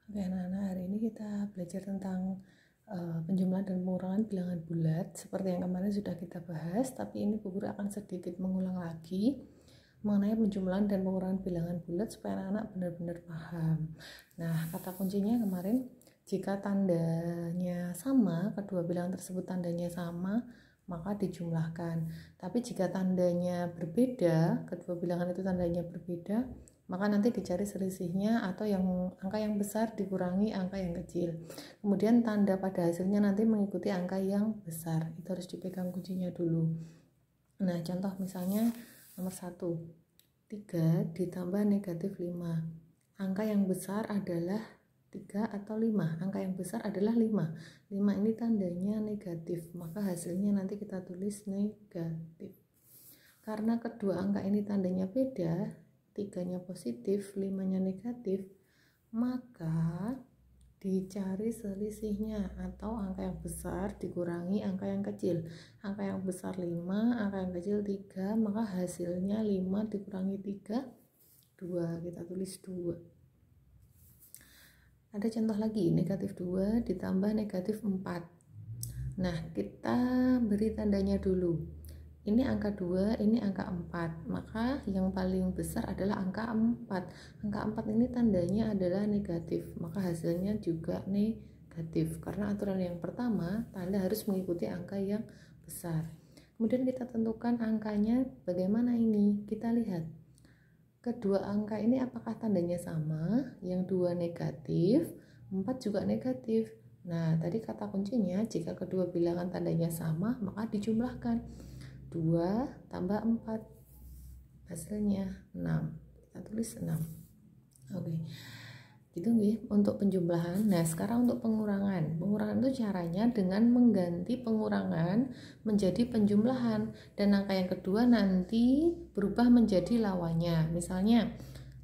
Oke, anak-anak, hari ini kita belajar tentang penjumlahan dan pengurangan bilangan bulat. Seperti yang kemarin sudah kita bahas, tapi ini Bu Guru akan sedikit mengulang lagi mengenai penjumlahan dan pengurangan bilangan bulat supaya anak-anak benar-benar paham. Nah, kata kuncinya kemarin, jika tandanya sama, kedua bilangan tersebut tandanya sama, maka dijumlahkan. Tapi jika tandanya berbeda, kedua bilangan itu tandanya berbeda, maka nanti dicari selisihnya atau angka yang besar dikurangi angka yang kecil. Kemudian tanda pada hasilnya nanti mengikuti angka yang besar. Itu harus dipegang kuncinya dulu. Nah, contoh misalnya nomor 1, 3 ditambah negatif 5. Angka yang besar adalah 3 atau 5. Angka yang besar adalah 5. 5 ini tandanya negatif, maka hasilnya nanti kita tulis negatif. Karena kedua angka ini tandanya beda, 3-nya positif, 5-nya negatif, maka dicari selisihnya atau angka yang besar dikurangi angka yang kecil. Angka yang besar 5, angka yang kecil 3, maka hasilnya 5 dikurangi 3, 2. Kita tulis 2. Ada contoh lagi, negatif 2 ditambah negatif 4. Nah, kita beri tandanya dulu. Ini angka 2, ini angka 4. Maka yang paling besar adalah angka 4. Angka 4 ini tandanya adalah negatif, maka hasilnya juga negatif. Karena aturan yang pertama, tanda harus mengikuti angka yang besar. Kemudian kita tentukan angkanya bagaimana ini. Kita lihat. Kedua angka ini apakah tandanya sama? Yang 2 negatif, 4 juga negatif. Nah, tadi kata kuncinya jika kedua bilangan tandanya sama, maka dijumlahkan. 2 tambah 4 hasilnya 6. Kita tulis 6. Oke. Gitu nih untuk penjumlahan. Nah, sekarang untuk pengurangan. Pengurangan itu caranya dengan mengganti pengurangan menjadi penjumlahan, dan angka yang kedua nanti berubah menjadi lawannya. Misalnya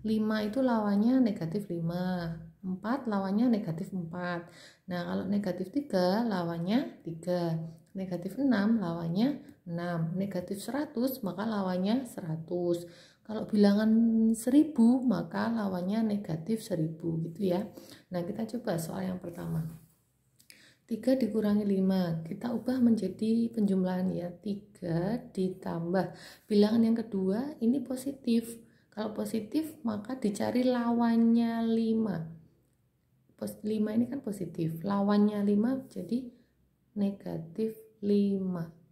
5 itu lawannya negatif 5, 4 lawannya negatif 4. Nah, kalau negatif 3 lawannya 3, negatif 6 lawannya 6, negatif 100 maka lawannya 100. Kalau bilangan 1000 maka lawannya negatif 1000 gitu ya. Nah, kita coba soal yang pertama. 3 dikurangi 5, kita ubah menjadi penjumlahan ya. 3 ditambah bilangan yang kedua ini positif. Kalau positif maka dicari lawannya 5. 5 ini kan positif, lawannya 5 jadi negatif 5.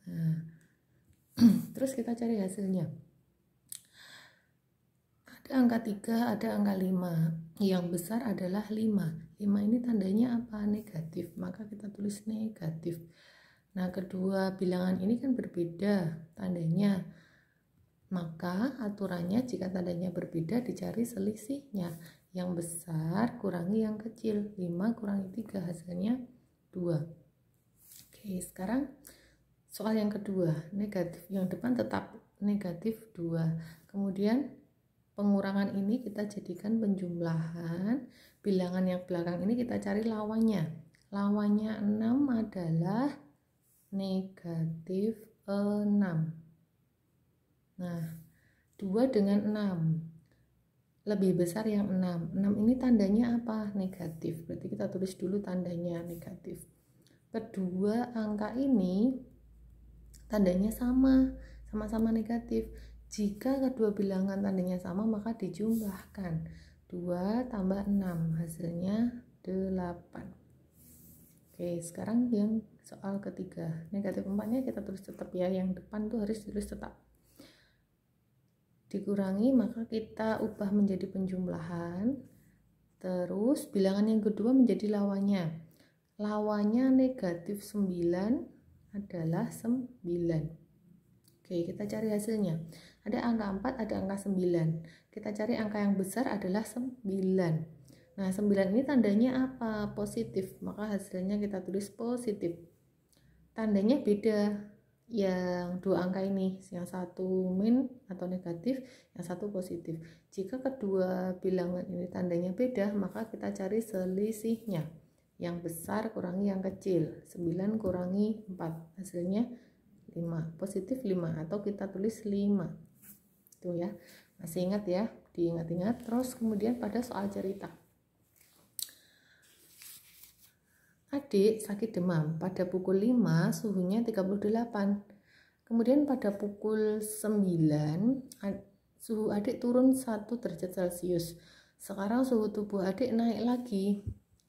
Nah, terus kita cari hasilnya. Ada angka 3, ada angka 5. Yang besar adalah 5. 5 ini tandanya apa? Negatif. Maka kita tulis negatif. Nah, kedua bilangan ini kan berbeda tandanya. Maka aturannya jika tandanya berbeda dicari selisihnya. Yang besar kurangi yang kecil. 5 kurangi 3 hasilnya 2. Oke, sekarang soal yang kedua, negatif. Yang depan tetap negatif 2. Kemudian pengurangan ini kita jadikan penjumlahan. Bilangan yang belakang ini kita cari lawannya. Lawannya 6 adalah negatif 6. Nah, 2 dengan 6. Lebih besar yang 6. 6 ini tandanya apa? Negatif. Berarti kita tulis dulu tandanya negatif. Kedua angka ini tandanya sama-sama negatif. Jika kedua bilangan tandanya sama maka dijumlahkan. 2 tambah 6 hasilnya 8. Oke, sekarang yang soal ketiga. Negatif 4-nya kita tulis tetap ya, yang depan tuh harus ditulis tetap. Dikurangi maka kita ubah menjadi penjumlahan. Terus bilangan yang kedua menjadi lawannya. Lawannya negatif 9 adalah 9. Oke, kita cari hasilnya. Ada angka 4, ada angka 9. Kita cari angka yang besar adalah 9. Nah, 9 ini tandanya apa? Positif. Maka hasilnya kita tulis positif. Tandanya beda. Yang dua angka ini, yang satu min atau negatif, yang satu positif. Jika kedua bilangan ini tandanya beda, maka kita cari selisihnya. Yang besar kurangi yang kecil. 9 kurangi 4 hasilnya 5, positif 5 atau kita tulis 5. Itu ya. Masih ingat ya? Diingat-ingat. Terus kemudian pada soal cerita. adik sakit demam. Pada pukul 5 suhunya 38. Kemudian pada pukul 9 suhu adik turun 1 derajat Celcius. Sekarang suhu tubuh adik naik lagi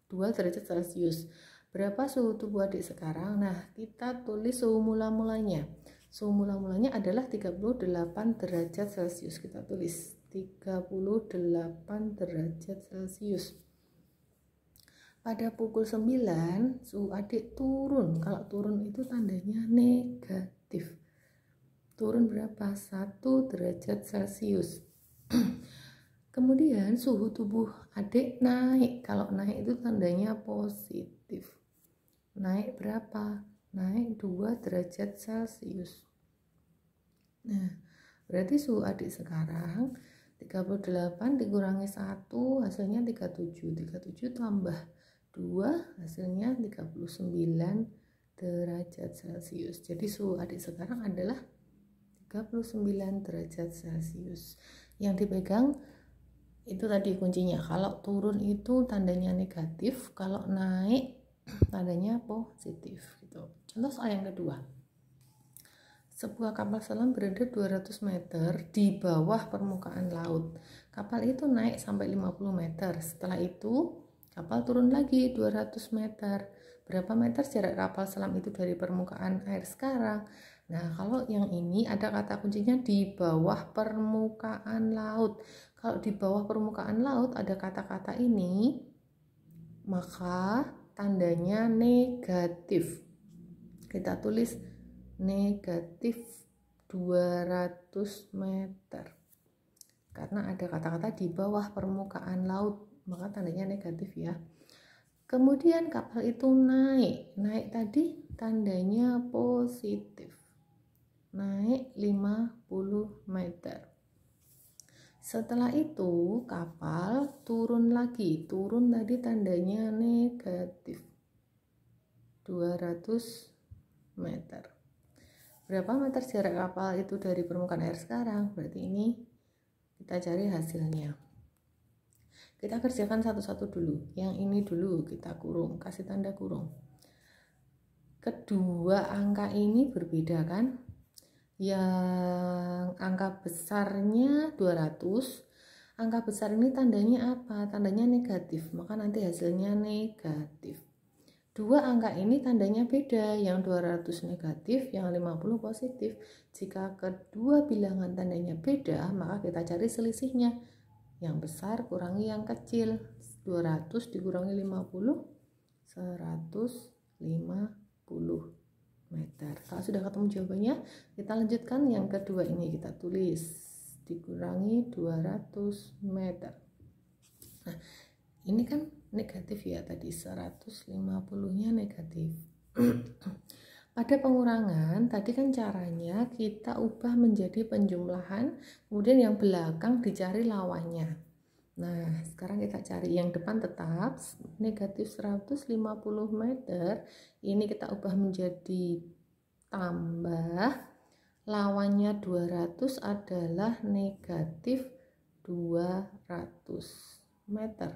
2 derajat Celcius. Berapa suhu tubuh adik sekarang? Nah, kita tulis suhu mula-mulanya. Suhu mula-mulanya adalah 38 derajat Celcius. Kita tulis 38 derajat Celcius. Pada pukul 9 suhu adik turun. Kalau turun itu tandanya negatif. Turun berapa? 1 derajat Celcius. Kemudian suhu tubuh adik naik. Kalau naik itu tandanya positif. Naik berapa? Naik 2 derajat Celcius. Nah, berarti suhu adik sekarang 38 dikurangi 1 hasilnya 37. 37 tambah 2 hasilnya 39 derajat Celcius. Jadi suhu adik sekarang adalah 39 derajat Celcius. Yang dipegang itu tadi kuncinya. Kalau turun itu tandanya negatif, kalau naik tandanya positif gitu. Contoh soal yang kedua. Sebuah kapal selam berada 200 meter di bawah permukaan laut. Kapal itu naik sampai 50 meter. Setelah itu kapal turun lagi 200 meter. Berapa meter jarak kapal selam itu dari permukaan air sekarang? Nah, kalau yang ini ada kata kuncinya di bawah permukaan laut. Kalau di bawah permukaan laut ada kata-kata ini, maka tandanya negatif. Kita tulis negatif 200 meter. Karena ada kata-kata di bawah permukaan laut, maka tandanya negatif ya. Kemudian kapal itu naik. Naik tadi tandanya positif. Naik 50 meter. Setelah itu kapal turun lagi. Turun tadi tandanya negatif 200 meter. Berapa meter jarak kapal itu dari permukaan air sekarang? Berarti ini kita cari hasilnya. Kita kerjakan satu-satu dulu. Yang ini dulu kita kurung, kasih tanda kurung. Kedua angka ini berbeda kan? Yang angka besarnya 200, angka besar ini tandanya apa? Tandanya negatif, maka nanti hasilnya negatif. Dua angka ini tandanya beda, yang 200 negatif, yang 50 positif. Jika kedua bilangan tandanya beda, maka kita cari selisihnya. Yang besar kurangi yang kecil. 200 dikurangi 50, 150 meter. Kalau sudah ketemu jawabannya, kita lanjutkan yang kedua ini, kita tulis dikurangi 200 meter. Nah, ini kan negatif ya tadi, 150-nya negatif. Pada pengurangan tadi kan caranya kita ubah menjadi penjumlahan, kemudian yang belakang dicari lawannya. Nah, sekarang kita cari yang depan tetap negatif 150 meter. Ini kita ubah menjadi tambah. Lawannya 200 adalah negatif 200 meter.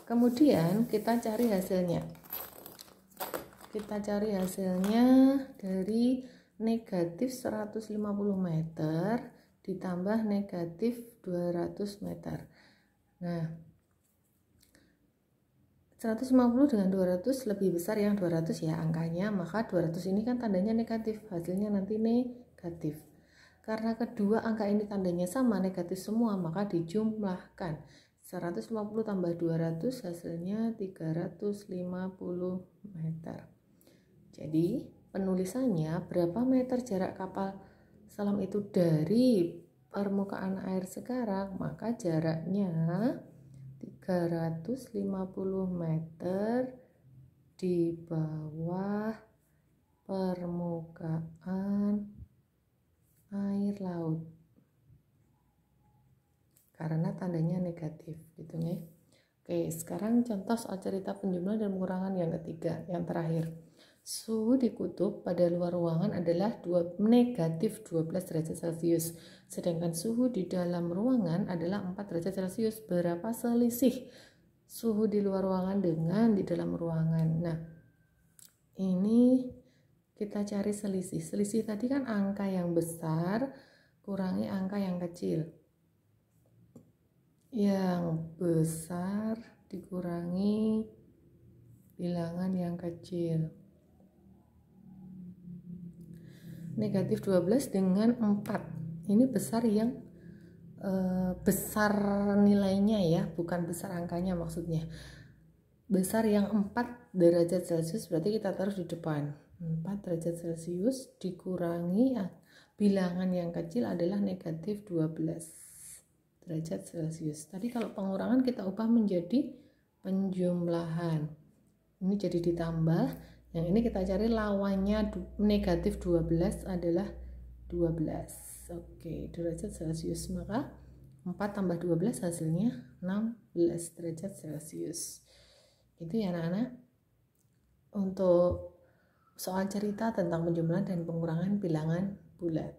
Kemudian kita cari hasilnya. Kita cari hasilnya dari negatif 150 meter ditambah negatif 200 meter. Nah, 150 dengan 200 lebih besar yang 200 ya angkanya, maka 200 ini kan tandanya negatif, hasilnya nanti negatif. Karena kedua angka ini tandanya sama, negatif semua, maka dijumlahkan. 150 tambah 200 hasilnya 350 meter. Jadi penulisannya berapa meter jarak kapal selam itu dari permukaan air sekarang, maka jaraknya 350 meter di bawah permukaan air laut. Karena tandanya negatif gitu ya. Oke, sekarang contoh soal cerita penjumlahan dan pengurangan yang ketiga, yang terakhir. Suhu di kutub pada luar ruangan adalah negatif 12 derajat Celcius, sedangkan suhu di dalam ruangan adalah 4 derajat Celcius. Berapa selisih suhu di luar ruangan dengan di dalam ruangan. Nah, ini kita cari selisih. Selisih tadi kan angka yang besar kurangi angka yang kecil. Yang besar dikurangi bilangan yang kecil. Negatif 12 dengan 4. Ini besar yang besar nilainya ya, bukan besar angkanya maksudnya. Besar yang 4 derajat Celcius berarti kita taruh di depan. 4 derajat Celcius dikurangi bilangan yang kecil adalah negatif 12 derajat Celcius. Tadi kalau pengurangan kita ubah menjadi penjumlahan. Ini jadi ditambah. Yang ini kita cari lawannya negatif 12 adalah 12. Oke, derajat Celcius. Maka 4 tambah 12 hasilnya 16 derajat Celcius. Itu ya anak-anak. Untuk soal cerita tentang penjumlahan dan pengurangan bilangan bulat.